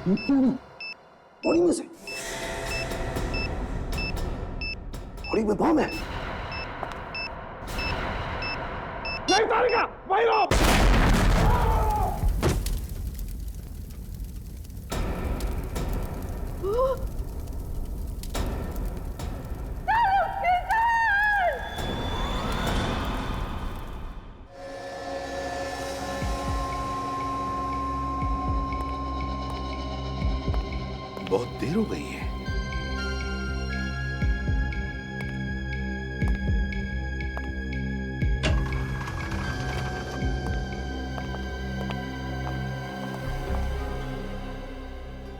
Body में से, body में बम है। नहीं तारिका, वहीं रहो। बहुत देर हो गई है।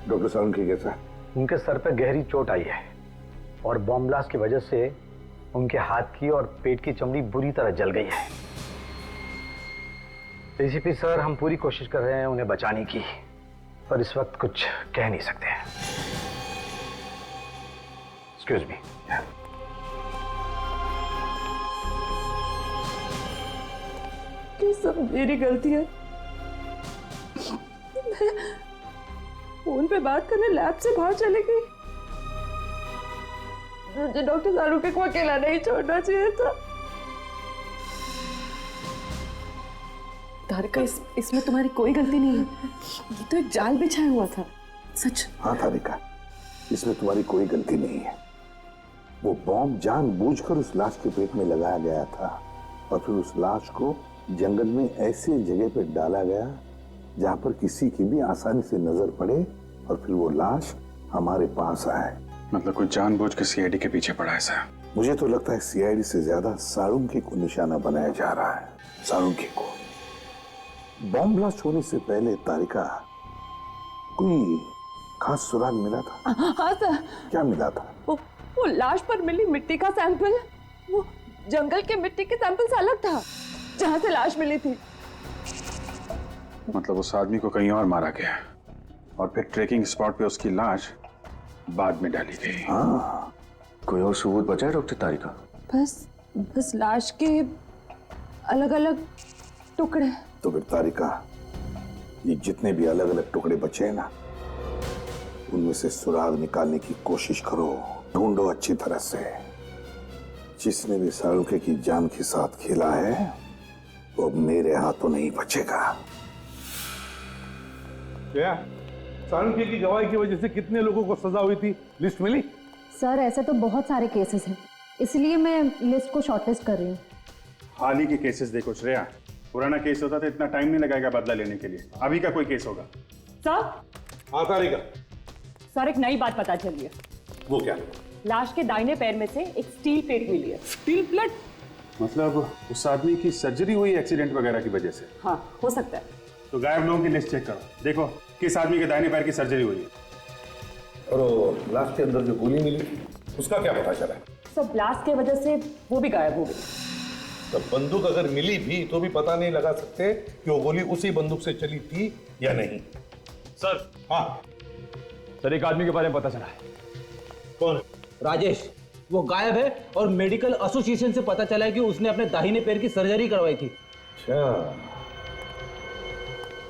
डॉक्टर सालुंखे कैसा है? उनके सर पे गहरी चोट आई है और बॉम्ब ब्लास्ट की वजह से उनके हाथ की और पेट की चमड़ी बुरी तरह जल गई है। डीसीपी सर, हम पूरी कोशिश कर रहे हैं उन्हें बचाने की, पर इस वक्त कुछ कह नहीं सकते हैं। Excuse me. ये सब मेरी गलती है। मैं फोन पे बात करने लैब से बाहर चली गई। मुझे डॉक्टर सालुंखे को अकेला नहीं छोड़ना चाहिए था। तारिका, इसमें तुम्हारी कोई गलती नहीं है। ये तो एक जाल बिछाया हुआ था। सच। हाँ तारिका, इसमें तुम्हारी कोई गलती नहीं है। वो बॉम्ब जानबूझकर उस लाश के पेट में लगाया गया था और फिर उस लाश को जंगल में ऐसे जगह पे डाला गया जहां पर किसी की भी आसानी से नजर पड़े और फिर वो लाश हमारे पास आए। मतलब कोई जानबूझ के सीआईडी के पीछे पड़ा है सर? मुझे तो लगता है सीआईडी से ज्यादा सालुंखे को निशाना बनाया जा रहा है। सालुंखे को। बॉम्ब ब्लास्ट होने से पहले तारिका, कोई खास सुराग मिला था? हाँ सर। क्या मिला था? वो लाश पर मिली मिट्टी का सैंपल, वो जंगल के मिट्टी के सैंपल से अलग था जहां से लाश मिली थी। मतलब उस आदमी को कहीं और मारा गया और फिर ट्रेकिंग स्पॉट पे उसकी लाश बाद में डाली गई। हाँ। कोई और सबूत बचा है डॉक्टर तारिका? बस लाश के अलग अलग टुकड़े। तो फिर तारिका, ये जितने भी अलग अलग टुकड़े बचे हैं ना, उनमें से सुराग निकालने की कोशिश करो, ढूंढो अच्छी तरह से। जिसने भी सालुंखे की जान के साथ खेला है वो मेरे हाथों नहीं बचेगा। क्या सालुंखे की गवाही की वजह से कितने लोगों को सजा हुई थी, लिस्ट मिली? सर, ऐसे तो बहुत सारे केसेस हैं, इसलिए मैं लिस्ट को शॉर्टलिस्ट कर रही हूँ। हाल ही के केसेस देखो श्रेया, पुराना केस होता तो इतना टाइम नहीं लगाएगा बदला लेने के लिए। अभी का कोई केस होगा? सर। हाँ तारिका। सर, एक नई बात पता चली है। वो क्या? लाश के दाहिने पैर में से एक स्टील प्लेट मिली है। Steel plate? मतलब उस आदमी की सर्जरी हुई एक्सीडेंट वगैरह की वजह से? हाँ, हो सकता है। तो गायब लोगों की लिस्ट चेक करो, देखो किस आदमी के दाहिने पैर की सर्जरी हुई है। और लाश के अंदर जो गोली मिली उसका क्या पता चला? सब ब्लास्ट की वजह से वो भी गायब हो गई। तो बंदूक अगर मिली भी तो भी पता नहीं लगा सकते कि वो गोली उसी बंदूक से चली थी या नहीं। सर। हाँ सर, एक आदमी के बारे में पता चला है। कौन? राजेश। वो गायब है और मेडिकल एसोसिएशन से पता चला है कि उसने अपने दाहिने पैर की सर्जरी करवाई थी। अच्छा,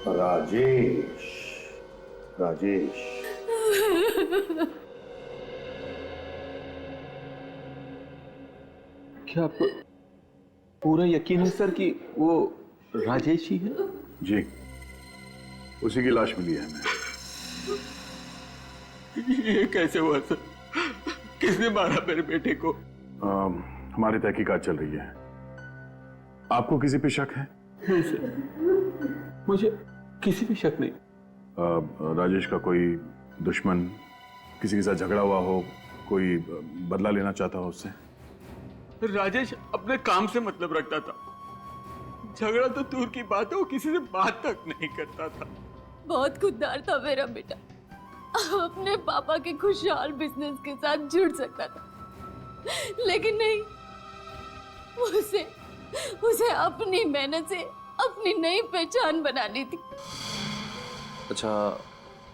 राजेश। राजेश। क्या आपको पूरा यकीन है सर कि वो राजेश ही है? जी, उसी की लाश मिली है हमें। ये कैसे हुआ सर? किसने मारा मेरे बेटे को? हमारी तहकीकात चल रही है। आपको किसी पे शक है? नहीं सर, मुझे किसी पे शक नहीं। राजेश का कोई दुश्मन, किसी के साथ झगड़ा हुआ हो, कोई बदला लेना चाहता हो उससे? राजेश अपने काम से मतलब रखता था, झगड़ा तो दूर की बात है, वो किसी से बात तक नहीं करता था। बहुत खुददार था मेरा बेटा, अपने पापा के खुशहाल बिजनेस के साथ जुड़ सकता था, लेकिन नहीं, उसे अपनी मेहनत से अपनी नई पहचान बनानी थी। अच्छा,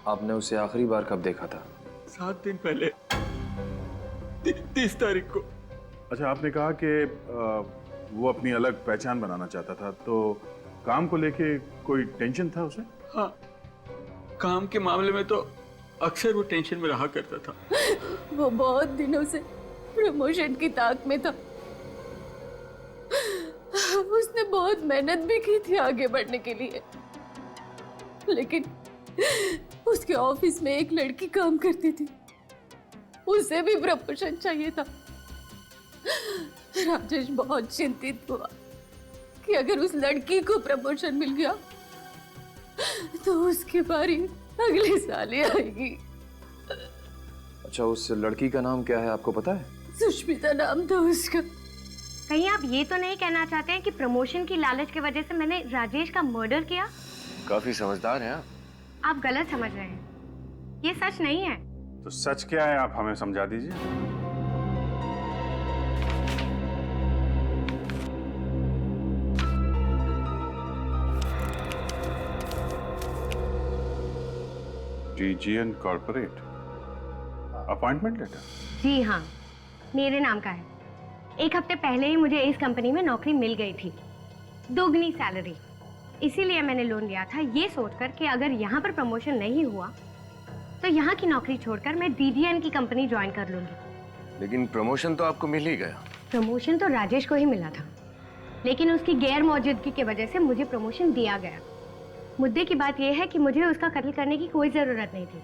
आपने उसे आखिरी बार कब देखा था? 7 दिन पहले, 30 तारीख को। अच्छा, आपने कहा कि वो अपनी अलग पहचान बनाना चाहता था, तो काम को लेके कोई टेंशन था उसे? हाँ, काम के मामले में तो अक्सर वो टेंशन में रहा करता था। वो बहुत दिनों से प्रमोशन की ताक में था। उसने बहुत मेहनत भी की थी आगे बढ़ने के लिए, लेकिन उसके ऑफिस में एक लड़की काम करती थी, उसे भी प्रमोशन चाहिए था। राजेश बहुत चिंतित हुआ कि अगर उस लड़की को प्रमोशन मिल गया तो उसकी बारी अगले साल ही आएगी। अच्छा, उस लड़की का नाम क्या है, आपको पता है? सुष्मिता नाम था उसका। कहीं आप ये तो नहीं कहना चाहते हैं कि प्रमोशन की लालच की वजह से मैंने राजेश का मर्डर किया? काफी समझदार हैं आप। आप गलत समझ रहे हैं, ये सच नहीं है। तो सच क्या है, आप हमें समझा दीजिए। DGN corporate appointment letter? जी हाँ, मेरे नाम का है। एक हफ्ते पहले ही मुझे इस कंपनी में नौकरी मिल गई थी, दोगुनी सैलरी। इसीलिए मैंने लोन लिया था, ये सोचकर कि अगर यहाँ पर प्रमोशन नहीं हुआ तो यहाँ की नौकरी छोड़कर मैं DGN की कंपनी ज्वाइन कर लूंगी। लेकिन प्रमोशन तो आपको मिल ही गया। प्रमोशन तो राजेश को ही मिला था, लेकिन उसकी गैर मौजूदगी की वजह से मुझे प्रमोशन दिया गया। मुद्दे की बात यह है कि मुझे उसका कत्ल करने की कोई जरूरत नहीं थी।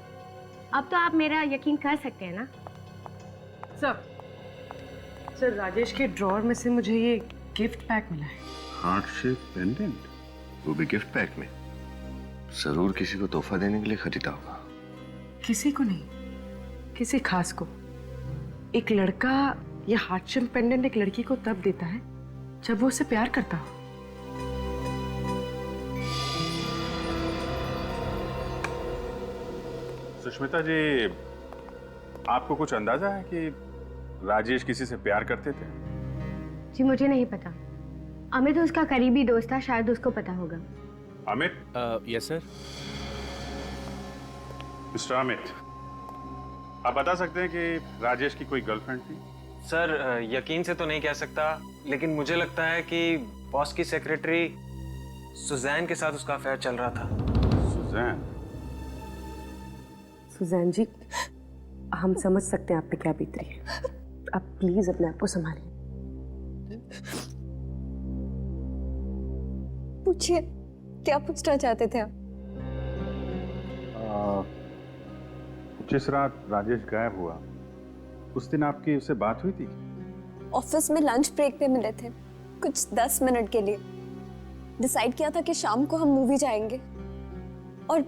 अब तो आप मेरा यकीन कर सकते हैं ना? सर राजेश के ड्रॉअर में से मुझे ये गिफ्ट पैक मिला है। Heart shape pendant? वो भी गिफ्ट पैक में? जरूर किसी को तोहफा देने के लिए खरीदा होगा। किसी को नहीं, किसी खास को। एक लड़का ये हार्ट शेप पेंडेंट एक लड़की को तब देता है जब वो उसे प्यार करता हो। सुष्मिता जी, आपको कुछ अंदाजा है कि राजेश किसी से प्यार करते थे? जी मुझे नहीं पता। अमित उसका करीबी दोस्त था, शायद उसको पता होगा। Amit? Yes sir. Mister Amit, आप बता सकते हैं कि राजेश की कोई गर्लफ्रेंड थी? सर यकीन से तो नहीं कह सकता, लेकिन मुझे लगता है कि बॉस की सेक्रेटरी सुजैन के साथ उसका अफेयर चल रहा था। सुजैन? सुजैन जी, हम समझ सकते हैं आप पे क्या बीत रही है। आप प्लीज अपने आप को संभालिए। पूछिए, क्या पूछना चाहते थे आप? जिस रात राजेश गायब हुआ उस दिन आपकी उससे बात हुई थी? ऑफिस में लंच ब्रेक पे मिले थे, कुछ 10 मिनट के लिए। डिसाइड किया था कि शाम को हम मूवी जाएंगे और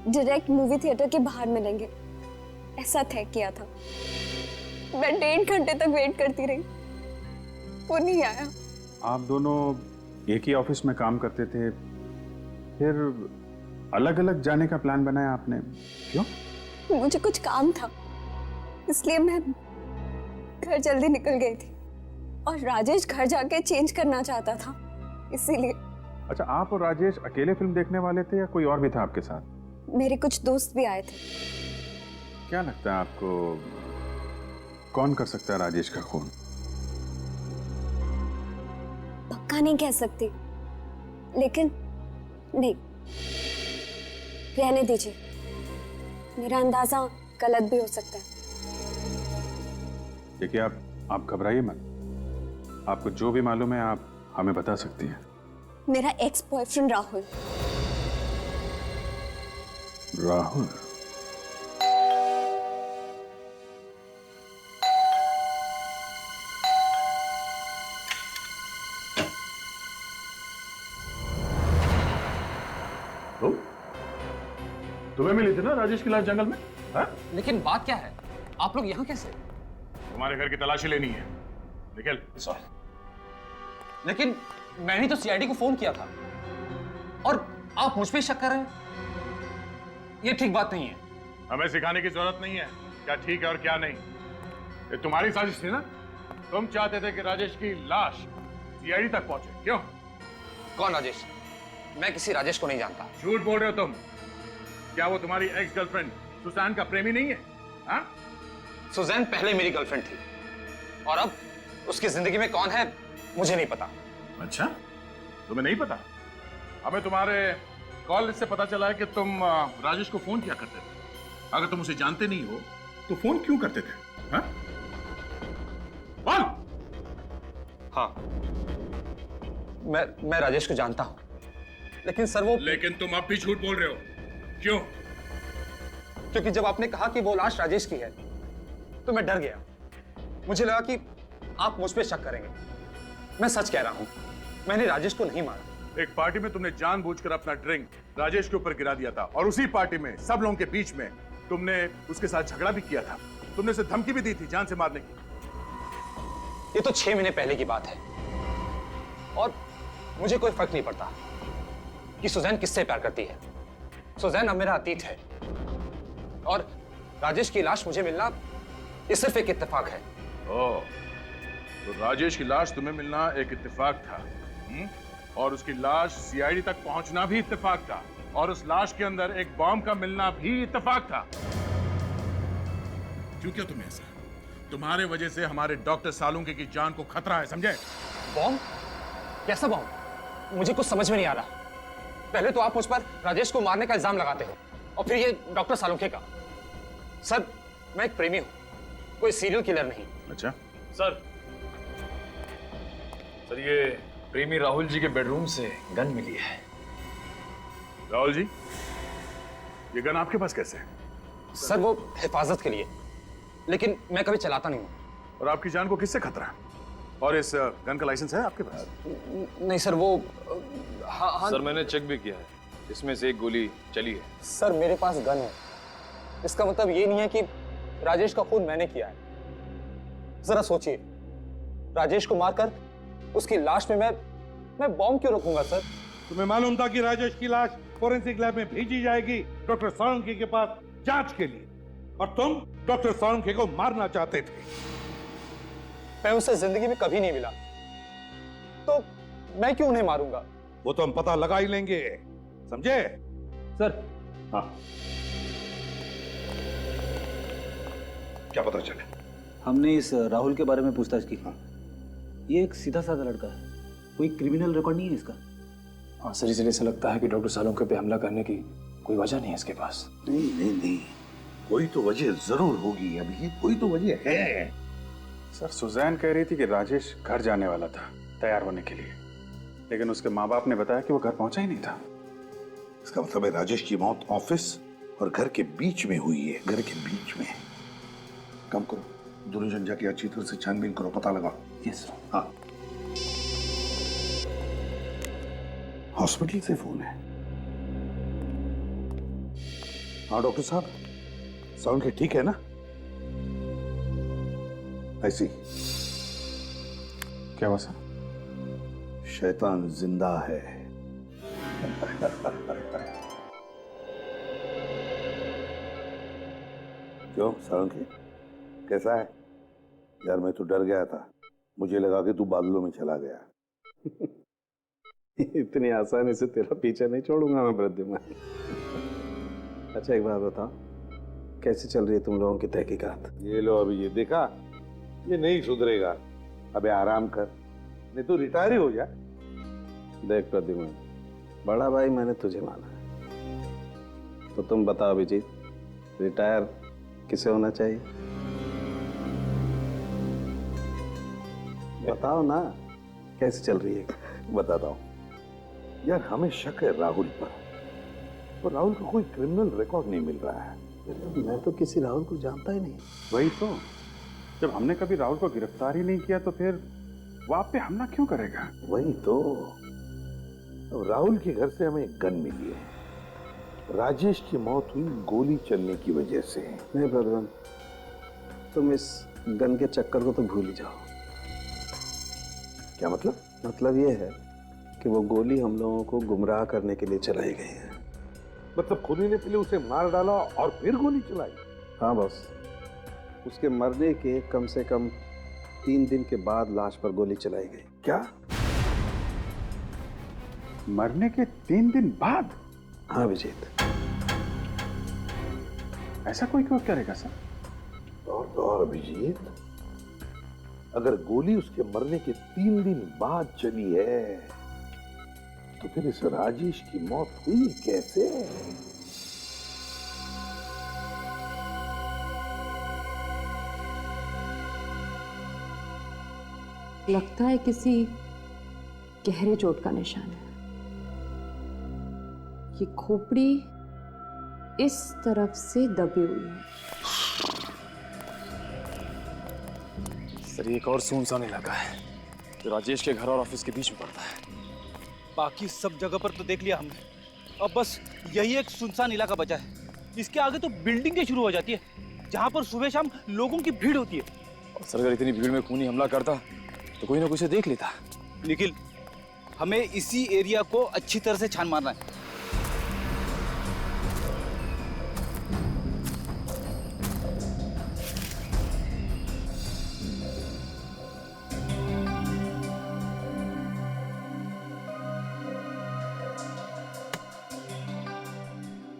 डायरेक्ट मूवी थिएटर के बाहर मिलेंगे, ऐसा तय किया था। मैं 1.5 घंटे तक वेट करती रही, वो नहीं आया। आप दोनों एक ही ऑफिस में काम करते थे, फिर अलग अलग जाने का प्लान बनाया आपने, क्यों? मुझे कुछ काम था, इसलिए मैं घर जल्दी निकल गई थी और राजेश घर जाके चेंज करना चाहता था, इसीलिए। अच्छा, आप और राजेश अकेले फिल्म देखने वाले थे या कोई और भी था आपके साथ? मेरे कुछ दोस्त भी आए थे। क्या लगता है आपको, कौन कर सकता है राजेश का खून? पक्का नहीं कह सकती, लेकिन नहीं, रहने दीजिए, मेरा अंदाजा गलत भी हो सकता है। देखिए, आप घबराइए मत, आपको जो भी मालूम है आप हमें बता सकती हैं। मेरा एक्स बॉयफ्रेंड राहुल। राहुल? तो तुम्हें मिली थी ना राजेश की लाश जंगल में? हा? लेकिन बात क्या है, आप लोग यहाँ कैसे? तुम्हारे घर की तलाशी लेनी है, निकल। लेकिन मैंने तो सीआईडी को फोन किया था और आप मुझ पे शक कर रहे हैं, ये ठीक बात नहीं है। हमें सिखाने की जरूरत नहीं है क्या ठीक है और क्या नहीं। ये तुम्हारी साजिश थी ना, तुम चाहते थे कि राजेश की लाश सीआईडी तक पहुंचे, क्यों? कौन राजेश? मैं किसी राजेश को नहीं जानता। झूठ बोल रहे हो तुम। क्या वो तुम्हारी एक्स गर्लफ्रेंड सुसान का प्रेमी नहीं है? हाँ? सुजैन पहले मेरी गर्लफ्रेंड थी और अब उसकी जिंदगी में कौन है मुझे नहीं पता। अच्छा, तुम्हें नहीं पता? हमें तुम्हारे कॉल लिस्ट से पता चला है कि तुम राजेश को फोन किया करते थे। अगर तुम उसे जानते नहीं हो तो फोन क्यों करते थे? हाँ? बोल। हाँ, मैं राजेश को जानता हूं, लेकिन सर वो लेकिन तुम अब भी झूठ बोल रहे हो। क्यों? क्योंकि जब आपने कहा कि वो लाश राजेश की है तो मैं डर गया। मुझे लगा कि आप मुझ पे शक करेंगे। मैं सच कह रहा हूं, मैंने राजेश को नहीं मारा। एक पार्टी में तुमने जानबूझकर अपना ड्रिंक राजेश के ऊपर गिरा दिया था और उसी पार्टी में सब लोगों के बीच में तुमने उसके साथ झगड़ा भी किया था। तुमने उसे धमकी भी दी थी जान से मारने की। ये तो 6 महीने पहले की बात है और मुझे कोई फर्क नहीं पड़ता कि सुजैन किससे प्यार करती है। सुजैन अब मेरा अतीत है और राजेश की लाश मुझे मिलना ये सिर्फ एक इत्तेफाक है। ओह, तो राजेश की लाश तुम्हें मिलना एक इत्तेफाक था। और उसकी लाश सीआईडी तक पहुंचना भी इत्तेफाक था और उस लाश के अंदर एक बॉम्ब का मिलना भी इत्तेफाक था। क्यों किया तुमने ऐसा? तुम्हारे वजह से हमारे डॉक्टर सालुंके की जान को खतरा है, समझे? बॉम्ब? कैसा बॉम्ब? मुझे कुछ समझ में नहीं आ रहा। पहले तो आप मुझ पर राजेश को मारने का इल्जाम लगाते हो और फिर ये डॉक्टर सालुंके का। सर, मैं एक प्रेमी हूं, कोई सीरियल किलर नहीं। अच्छा सर, ये प्रेमी राहुल जी के बेडरूम से गन मिली है। राहुल जी, ये गन आपके पास कैसे है? सर, वो हिफाजत के लिए, लेकिन मैं कभी चलाता नहीं हूं। और आपकी जान को किससे खतरा है? और इस गन का लाइसेंस है आपके पास? नहीं सर, वो हाँ। सर, मैंने चेक भी किया है, इसमें से एक गोली चली है। सर, मेरे पास गन है, इसका मतलब ये नहीं है कि राजेश का खून मैंने किया है। जरा सोचिए, राजेश को मारकर उसकी लाश में मैं बॉम्ब क्यों रखूंगा सर? तुम्हें मालूम था कि राजेश की लाश फोरेंसिक लैब में भेजी जाएगी डॉक्टर सालुंके के पास जांच के लिए, और तुम डॉक्टर सालुंके को मारना चाहते थे। मैं उसे जिंदगी में कभी नहीं मिला, तो मैं क्यों उन्हें मारूंगा? वो तो हम पता लगा ही लेंगे, समझे? सर। हाँ, क्या पता चले? हमने इस राहुल के बारे में पूछताछ की। ये एक सीधा साधा लड़का है, कोई क्रिमिनल रिकॉर्ड नहीं है इसका। हाँ सर, इसलिए ऐसा लगता है कि डॉक्टर सालुंके पे हमला करने की कोई वजह नहीं है इसके पास। नहीं, कोई तो वजह जरूर होगी। अभी कोई तो वजह है। सर, सुजैन कह रही थी कि राजेश घर जाने वाला था तैयार होने के लिए, लेकिन उसके माँ बाप ने बताया कि वो घर पहुंचा ही नहीं था। इसका मतलब है राजेश की मौत ऑफिस और घर के बीच में हुई है। घर के बीच में। काम करो, दोनों जन जाके अच्छी तरह से छानबीन करो, पता लगाओ। Yes sir. हाँ, हॉस्पिटल से फोन है। हाँ डॉक्टर साहब, सालुंके ठीक है ना? ऐसी क्या हुआ सर? शैतान जिंदा है। क्यों सालुंके, कैसा है? यार मैं तो डर गया था, मुझे लगा कि तू बादलों में चला गया। इतनी आसानी से तेरा पीछा नहीं छोड़ूंगा मैं वृद्धिमान। अच्छा एक बात बताओ, कैसे चल रही है तुम लोगों की तहकीकात? ये लो, अभी ये देखा, ये नहीं सुधरेगा। अबे आराम कर, नहीं तो रिटायर ही हो जा। देख प्रद्युमन, बड़ा भाई मैंने तुझे माना है, तो तुम बताओ अभिजीत, रिटायर किसे होना चाहिए? बताओ ना, कैसे चल रही है? बताता हूँ यार, हमें शक है राहुल पर, और राहुल का कोई क्रिमिनल रिकॉर्ड नहीं मिल रहा है। मैं तो किसी राहुल को जानता ही नहीं। वही तो, जब हमने कभी राहुल को गिरफ्तार ही नहीं किया तो फिर वो आप पे हमला क्यों करेगा? वही तो, अब राहुल के घर से हमें एक गन मिली है। राजेश की मौत हुई गोली चलने की वजह से। नहीं प्रद्युमन, तुम इस गन के चक्कर को तो भूल ही जाओ। क्या मतलब? मतलब ये है कि वो गोली हम लोगों को गुमराह करने के लिए चलाई गई है। मतलब खुदी ने पहले उसे मार डाला और फिर गोली चलाई? हाँ बॉस, उसके मरने के कम से कम 3 दिन के बाद लाश पर गोली चलाई गई। क्या? मरने के 3 दिन बाद? हाँ विजीत। ऐसा कोई क्यों करेगा सर? और अभिजीत, अगर गोली उसके मरने के 3 दिन बाद चली है तो फिर इस राजेश की मौत हुई कैसे? लगता है किसी गहरे चोट का निशान है। ये खोपड़ी इस तरफ से दबी हुई है। सर, एक और सुनसान इलाका है जो राजेश के घर और ऑफिस के बीच में पड़ता है। बाकी सब जगह पर तो देख लिया हमने, अब बस यही एक सुनसान इलाका बचा है। इसके आगे तो बिल्डिंगें शुरू हो जाती है जहां पर सुबह शाम लोगों की भीड़ होती है। और सर, अगर इतनी भीड़ में खूनी हमला करता तो कोई ना कोई उसे देख लेता। निखिल, हमें इसी एरिया को अच्छी तरह से छान मारना है।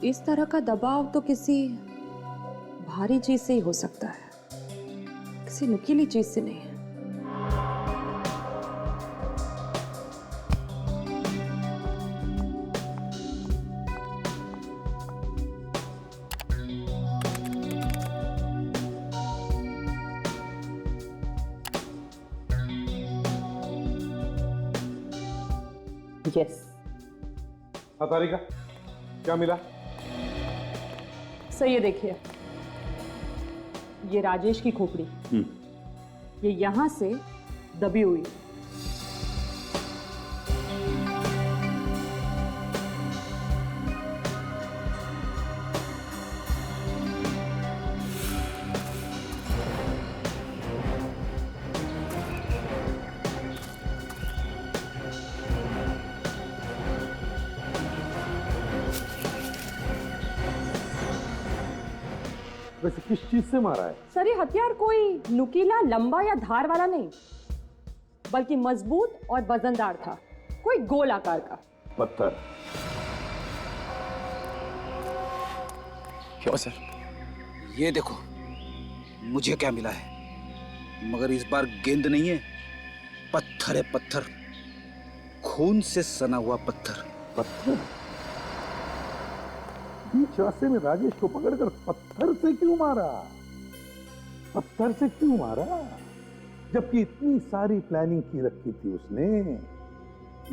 इस तरह का दबाव तो किसी भारी चीज से ही हो सकता है, किसी नुकीली चीज से नहीं है। यस। हाँ तारिका, क्या मिला? सर ये देखिए, ये राजेश की खोपड़ी, ये यहां से दबी हुई। वैसे किस चीज से मारा है? सर ये हथियार कोई नुकीला, लंबा या धार वाला नहीं, बल्कि मजबूत और वजनदार था, कोई गोल आकार का पत्थर। क्यों सर? ये देखो, मुझे क्या मिला है, मगर इस बार गेंद नहीं है, पत्थर है, पत्थर, खून से सना हुआ पत्थर। पत्थर? बीच रास्ते में राजेश को पकड़कर पत्थर से क्यों मारा? पत्थर से क्यों मारा? जबकि इतनी सारी प्लानिंग की रखी थी उसने।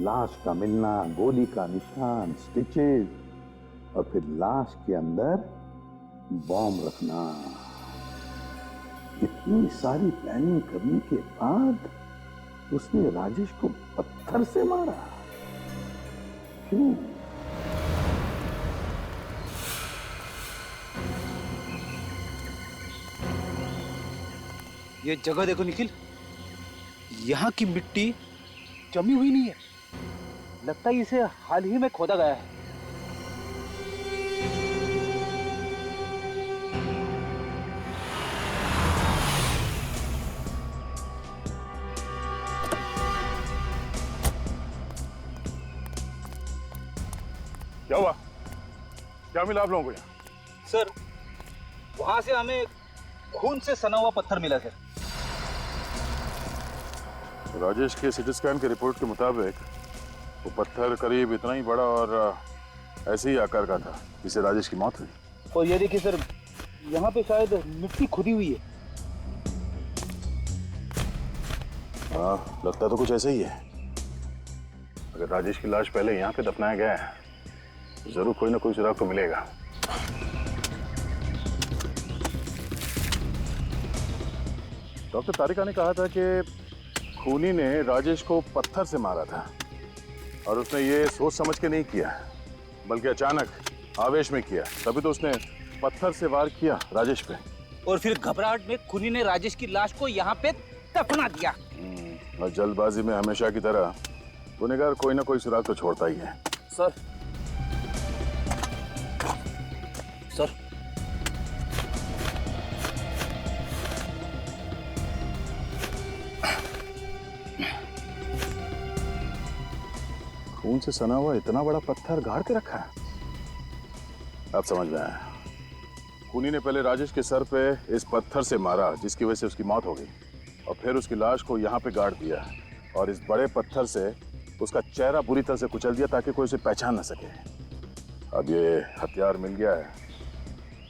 लाश का मिलना, गोली का निशान, स्टिचेस, और फिर लाश के अंदर बॉम्ब रखना। इतनी सारी प्लानिंग करने के बाद उसने राजेश को पत्थर से मारा। क्यों? ये जगह देखो निखिल, यहाँ की मिट्टी जमी हुई नहीं है, लगता है इसे हाल ही में खोदा गया है। क्या हुआ? क्या मिला आप लोगों को यहाँ? सर, वहां से हमें खून से सना हुआ पत्थर मिला सर। राजेश के सिटी स्कैन के रिपोर्ट के मुताबिक वो पत्थर करीब इतना ही बड़ा और ऐसे ही आकार का था जिससे राजेश की मौत हुई। और ये देखिए सर, यहाँ पे शायद मिट्टी खुदी हुई है। हाँ, लगता तो कुछ ऐसा ही है। अगर राजेश की लाश पहले यहाँ पे दफनाया गया है तो जरूर कोई ना कोई सुराग तो मिलेगा। डॉक्टर तारिका ने कहा था कि खूनी ने राजेश को पत्थर से मारा था और उसने ये सोच समझ के नहीं किया, बल्कि अचानक आवेश में किया। तभी तो उसने पत्थर से वार किया राजेश पे। और फिर घबराहट में खूनी ने राजेश की लाश को यहाँ पे दफना दिया। और जल्दबाजी में हमेशा की तरह गुनहगार कोई ना कोई सुराग तो छोड़ता ही है। सर, सर, खून से सना हुआ इतना बड़ा पत्थर गाड़ के रखा है। अब समझ में आया। खूनी ने पहले राजेश के सर पे इस पत्थर से मारा जिसकी वजह से उसकी मौत हो गई, और फिर उसकी लाश को यहाँ पे गाड़ दिया और इस बड़े पत्थर से उसका चेहरा बुरी तरह से कुचल दिया ताकि कोई उसे पहचान ना सके। अब ये हथियार मिल गया है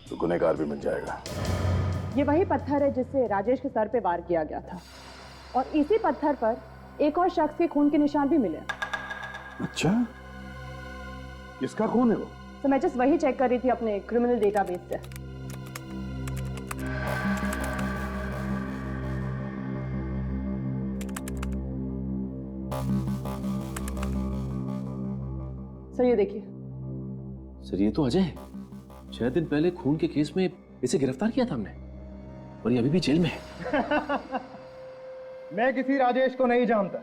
तो गुनहगार भी मिल जाएगा। ये वही पत्थर है जिससे राजेश के सर पे वार किया गया था, और इसी पत्थर पर एक और शख्स के खून के निशान भी मिले। अच्छा, किसका खून है वो? तो मैं जस्ट वही चेक कर रही थी अपने क्रिमिनल डेटाबेस से। सर ये देखिए। सर ये तो अजय है। 6 दिन पहले खून के केस में इसे गिरफ्तार किया था हमने, और ये अभी भी जेल में है। मैं किसी राजेश को नहीं जानता,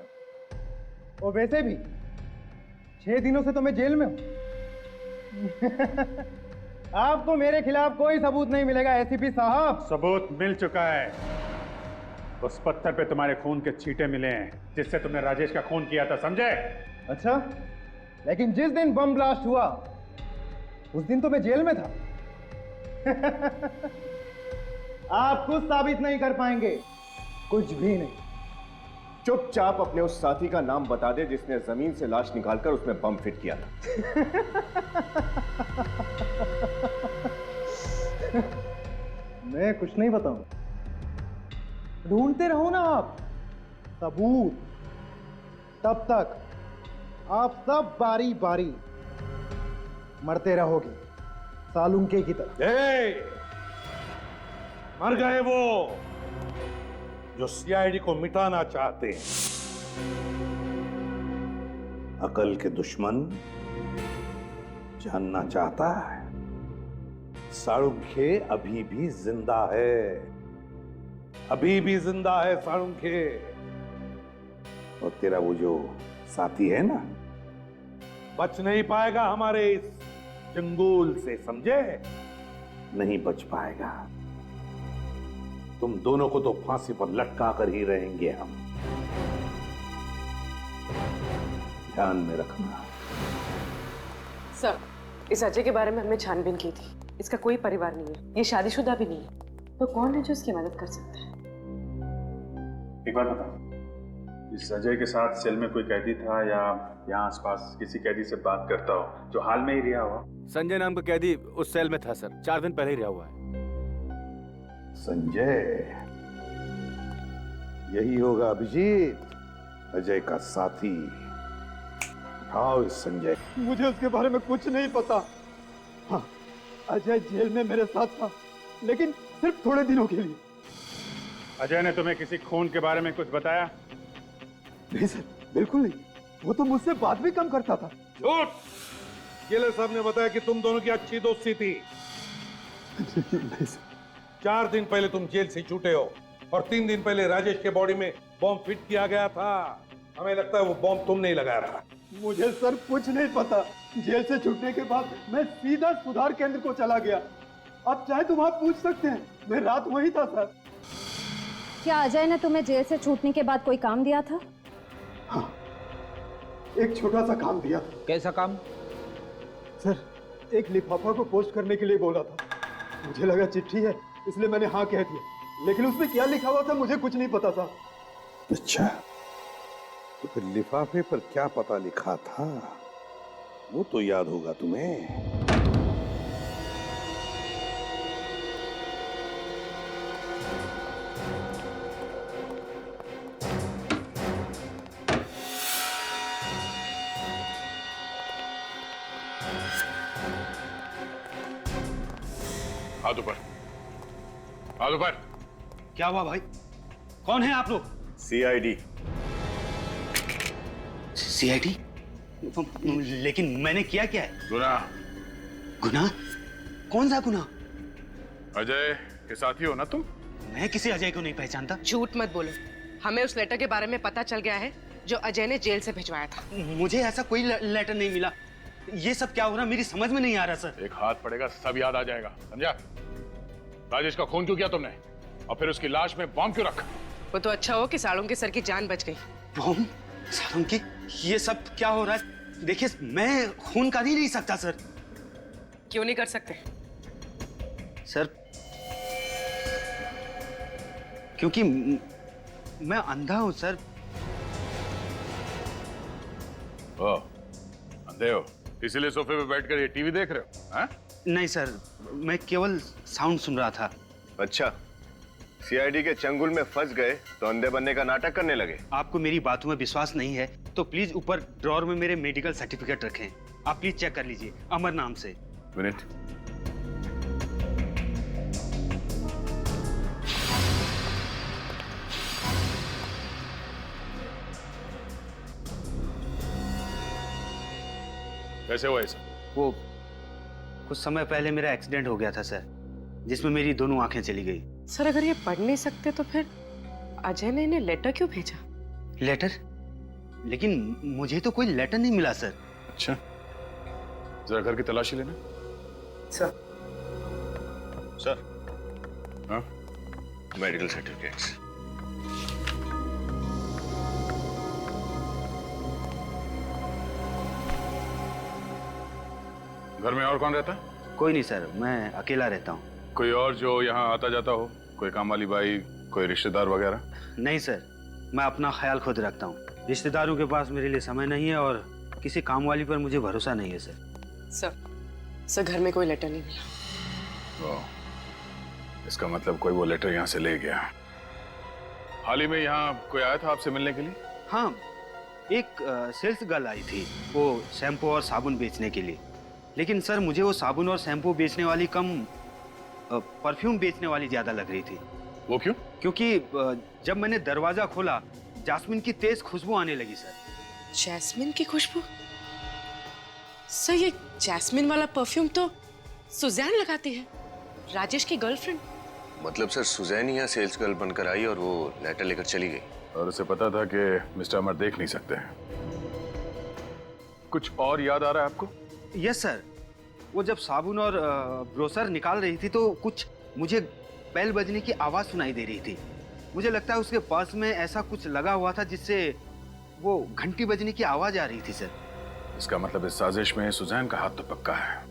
और वैसे भी 6 दिनों से तो मैं जेल में हूं। आपको मेरे खिलाफ कोई सबूत नहीं मिलेगा एसीपी साहब। सबूत मिल चुका है। उस पत्थर पे तुम्हारे खून के छींटे मिले हैं जिससे तुमने राजेश का खून किया था, समझे? अच्छा, लेकिन जिस दिन बम ब्लास्ट हुआ उस दिन तो मैं जेल में था। आप कुछ साबित नहीं कर पाएंगे, कुछ भी नहीं। चुपचाप अपने उस साथी का नाम बता दे जिसने जमीन से लाश निकालकर उसमें बम फिट किया था। मैं कुछ नहीं बताऊं। ढूंढते रहो ना आप सबूत, तब तक आप सब बारी बारी मरते रहोगे सालुंके की तरह। मर गए वो जो सीआईडी को मिटाना चाहते हैं। अकल के दुश्मन जानना चाहता है साळुंखे अभी भी जिंदा है, अभी भी जिंदा है साळुंखे। और तेरा वो जो साथी है ना, बच नहीं पाएगा हमारे इस जंगूल से, समझे? नहीं बच पाएगा। तुम दोनों को तो फांसी पर लटका कर ही रहेंगे हम, ध्यान में रखना। सर, इस अजय के बारे में हमने छानबीन की थी। इसका कोई परिवार नहीं है, ये शादीशुदा भी नहीं है। तो कौन है जो इसकी मदद कर सकता है? एक बार बताओ, इस अजय के साथ सेल में कोई कैदी था या यहाँ आसपास किसी कैदी से बात करता हो जो हाल में ही रिहा हुआ? संजय नाम का कैदी उस सेल में था सर, 4 दिन पहले ही रिहा हुआ है। संजय, यही होगा अभिजीत, अजय का साथी। उठाओ इस संजय। मुझे उसके बारे में कुछ नहीं पता। हाँ, अजय जेल में मेरे साथ था, लेकिन सिर्फ थोड़े दिनों के लिए। अजय ने तुम्हें किसी खून के बारे में कुछ बताया? नहीं सर, बिल्कुल नहीं। वो तो मुझसे बात भी कम करता था। झूठ! जेलर साहब ने बताया कि तुम दोनों की अच्छी दोस्ती थी। 4 दिन पहले तुम जेल से छूटे हो, और 3 दिन पहले राजेश के बॉडी में बॉम्ब फिट किया गया था। हमें लगता है वो बॉम्ब तुमने ही लगाया था। मुझे सर कुछ नहीं पता। जेल से छूटने के बाद मैं सीधा सुधार केंद्र को चला गया। अब चाहे तुम आप पूछ सकते हैं, मैं रात वही था सर। क्या अजय ने तुम्हें जेल से छूटने के बाद कोई काम दिया था? हाँ, एक छोटा सा काम दिया था। कैसा काम? सर, एक लिफाफा को पोस्ट करने के लिए बोला था। मुझे लगा चिट्ठी है, इसलिए मैंने हाँ कह दिया, लेकिन उसमें क्या लिखा हुआ था मुझे कुछ नहीं पता था। अच्छा, तो फिर लिफाफे पर क्या पता लिखा था वो तो याद होगा तुम्हें। हाथ ऊपर, हाथ ऊपर। क्या हुआ भाई? कौन है आप लोग? सीआईडी। सीआईडी? लेकिन मैंने किया क्या है? गुनाह। गुनाह? कौन सा गुनाह? अजय के साथी हो ना तुम? मैं किसी अजय को नहीं पहचानता। झूठ मत बोलो, हमें उस लेटर के बारे में पता चल गया है जो अजय ने जेल से भिजवाया था। मुझे ऐसा कोई लेटर नहीं मिला। ये सब क्या हो रहा मेरी समझ में नहीं आ रहा सर। एक हाथ पड़ेगा सब याद आ जाएगा, समझा? राजेश का खून क्यों किया तुमने, और फिर उसकी लाश में बॉम्ब क्यों रखा? वो तो अच्छा हो कि सालों के सर की जान बच गई। बॉम्ब? सालों की? ये सब क्या हो रहा है? देखिए, मैं खून कर ही नहीं सकता सर। क्यों नहीं कर सकते? सर, क्योंकि मैं अंधा हूं सर। ओ, अंधे हो इसीलिए सोफे पे बैठकर ये टीवी देख रहे हो? हाँ? नहीं सर, मैं केवल साउंड सुन रहा था। अच्छा, सीआईडी के चंगुल में फंस गए तो अंधे बनने का नाटक करने लगे। आपको मेरी बातों में विश्वास नहीं है तो प्लीज ऊपर ड्रॉर में मेरे मेडिकल सर्टिफिकेट रखें। आप प्लीज चेक कर लीजिए, अमर नाम से। मिनट। कैसे हुआ ऐसा? वो कुछ समय पहले मेरा एक्सीडेंट हो गया था सर, जिसमें मेरी दोनों आंखें चली गई। सर अगर ये पढ़ नहीं सकते तो फिर अजय ने इन्हें लेटर क्यों भेजा? लेटर? लेकिन मुझे तो कोई लेटर नहीं मिला सर। अच्छा, जरा घर की तलाशी लेना। सर। सर। हाँ? Medical certificates. घर में और कौन रहता है? कोई नहीं सर, मैं अकेला रहता हूँ। कोई और जो यहाँ आता जाता हो? कोई काम वाली बाई, कोई रिश्तेदार वगैरह? नहीं सर, मैं अपना ख्याल खुद रखता हूँ। रिश्तेदारों के पास मेरे लिए समय नहीं है और किसी काम वाली पर मुझे भरोसा नहीं है सर। सर घर में कोई लेटर नहीं मिला। इसका मतलब कोई वो लेटर यहाँ से ले गया। हाल ही में यहाँ कोई आया था आपसे मिलने के लिए? हाँ, एक सेल्स गर्ल आई थी, वो शैम्पू और साबुन बेचने के लिए। लेकिन सर मुझे वो साबुन और शैम्पू बेचने वाली कम परफ्यूम बेचने वाली ज्यादा लग रही थी। वो क्यों? क्योंकि जब मैंने दरवाजा खोला जास्मिन की तेज खुशबू आने लगी सर। जैस्मिन की खुशबू? सर ये जैस्मिन वाला परफ्यूम तो सुजैन लगाती है, राजेश की गर्लफ्रेंड। मतलब सर सुजैन यहाँ सेल्स गर्ल बनकर आई और वो लेटर लेकर चली गई। और उसे पता था कि मिस्टर अमर देख नहीं सकते हैं। कुछ और याद आ रहा है आपको? यस सर, वो जब साबुन और ब्रोसर निकाल रही थी तो कुछ मुझे बेल बजने की आवाज सुनाई दे रही थी। मुझे लगता है उसके पर्स में ऐसा कुछ लगा हुआ था जिससे वो घंटी बजने की आवाज आ रही थी सर। इसका मतलब इस साजिश में सुजैन का हाथ तो पक्का है।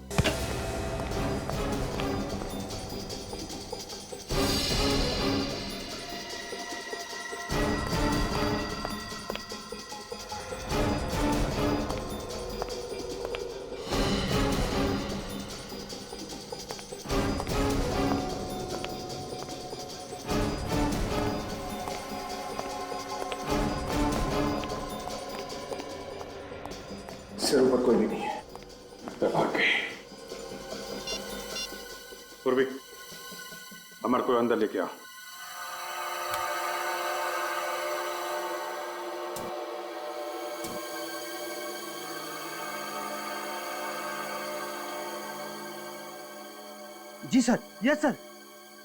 सिर ऊपर कोई भी नहीं है। भाग गई। पूर्वी, अमर को अंदर लेके आओ। जी सर, यस सर।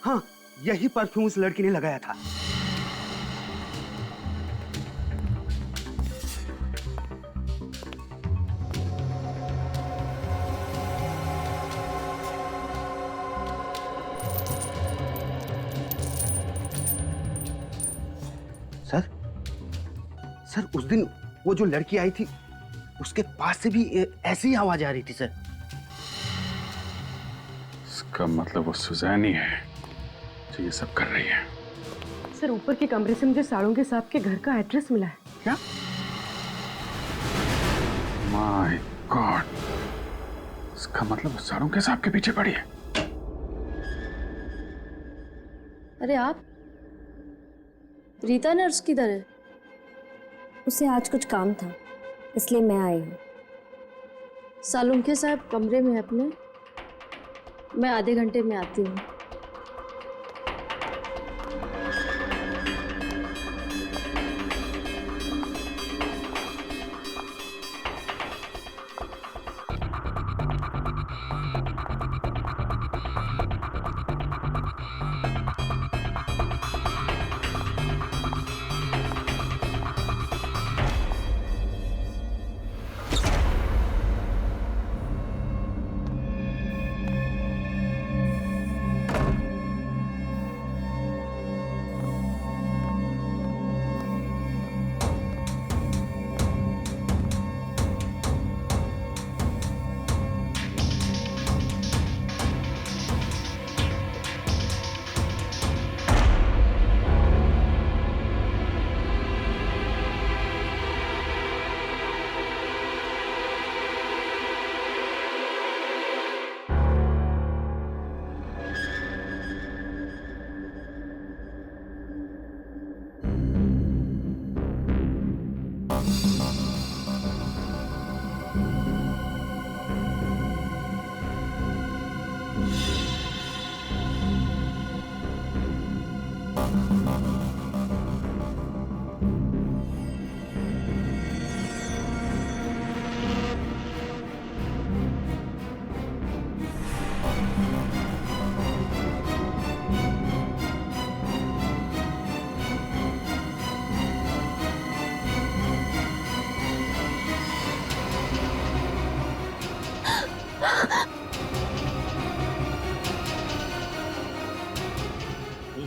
हाँ, यही परफ्यूम उस लड़की ने लगाया था। सर उस दिन वो जो लड़की आई थी उसके पास से भी ऐसी ही आवाज आ रही थी सर। इसका मतलब वो सुजैन ही है जो ये सब कर रही है। सर ऊपर के कमरे से मुझे साड़ोंके साहब के घर का एड्रेस मिला है। क्या? माय गॉड, इसका मतलब वो साड़ोंके साहब के पीछे पड़ी है। अरे आप, रीता नर्स किधर है? उसे आज कुछ काम था इसलिए मैं आई हूँ। सालुंखे साहब कमरे में है अपने, मैं आधे घंटे में आती हूँ।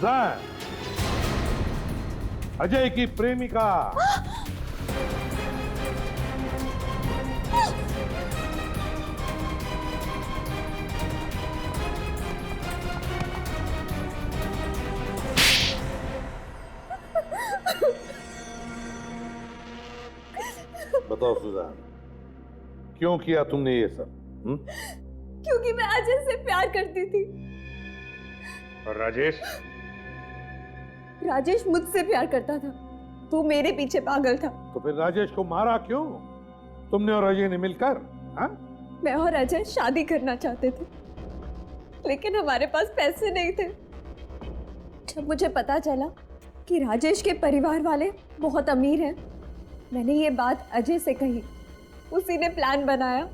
सुजान, अजय की प्रेमिका। बताओ सुजान, क्यों किया तुमने ये सब? क्योंकि मैं अजय से प्यार करती थी। और राजेश? राजेश मुझसे प्यार करता था, तू मेरे पीछे पागल था। तो फिर राजेश को मारा क्यों? तुमने और अजय ने मिलकर? हाँ? मैं और अजय शादी करना चाहते थे, लेकिन हमारे पास पैसे नहीं थे। जब मुझे पता चला कि राजेश के परिवार वाले बहुत अमीर हैं, मैंने ये बात अजय से कही। उसी ने प्लान बनाया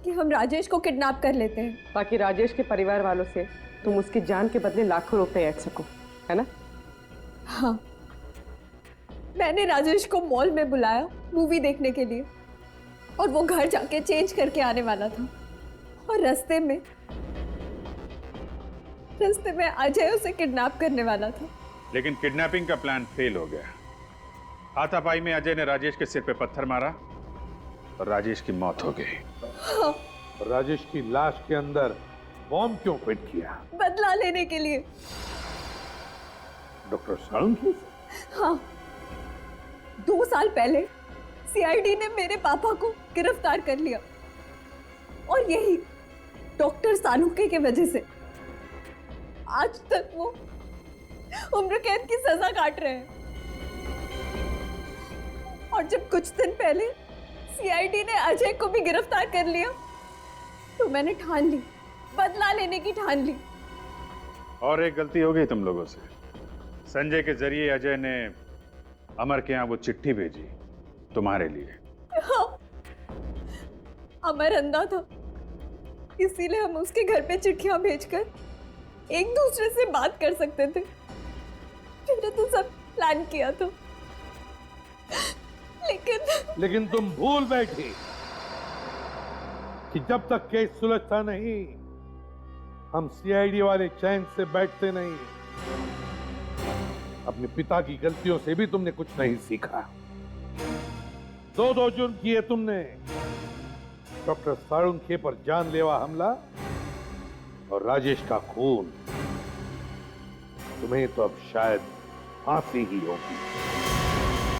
कि हम राजेश को किडनैप कर लेते हैं, ताकि राजेश के परिवार वालों से तुम उसकी जान के बदले लाखों रुपए ऐंठ सको, है ना? हाँ, मैंने राजेश को मॉल में बुलाया मूवी देखने के लिए, और वो घर जाके चेंज करके आने वाला था। और रास्ते में अजय उसे किडनैप करने वाला था। लेकिन किडनैपिंग का प्लान फेल हो गया। हाथापाई में अजय ने राजेश के सिर पे पत्थर मारा और राजेश की मौत हो गई। हाँ। राजेश की लाश के अंदर बॉम्ब क्यों फिट किया? बदला लेने के लिए। डॉक्टर साळुंखे? हाँ, 2 साल पहले सीआईडी ने मेरे पापा को गिरफ्तार कर लिया, और यही डॉक्टर साळुंखे की वजह से आज तक वो उम्र कैद की सजा काट रहे हैं। और जब कुछ दिन पहले सीआईडी ने अजय को भी गिरफ्तार कर लिया, तो मैंने ठान ली, बदला लेने की ठान ली। और एक गलती हो गई तुम लोगों से। संजय के जरिए अजय ने अमर के यहाँ वो चिट्ठी भेजी तुम्हारे लिए। हाँ, अमर अंधा था, इसीलिए हम उसके घर पे चिट्ठियां भेजकर एक दूसरे से बात कर सकते थे। मैंने तो सब प्लान किया था, लेकिन तुम भूल बैठी कि जब तक केस सुलझता नहीं, हम सीआईडी वाले चैन से बैठते नहीं। अपने पिता की गलतियों से भी तुमने कुछ नहीं सीखा। 2 जुर्म किए तुमने, डॉक्टर साळुंखे पर जानलेवा हमला और राजेश का खून। तुम्हें तो अब शायद फांसी ही होगी।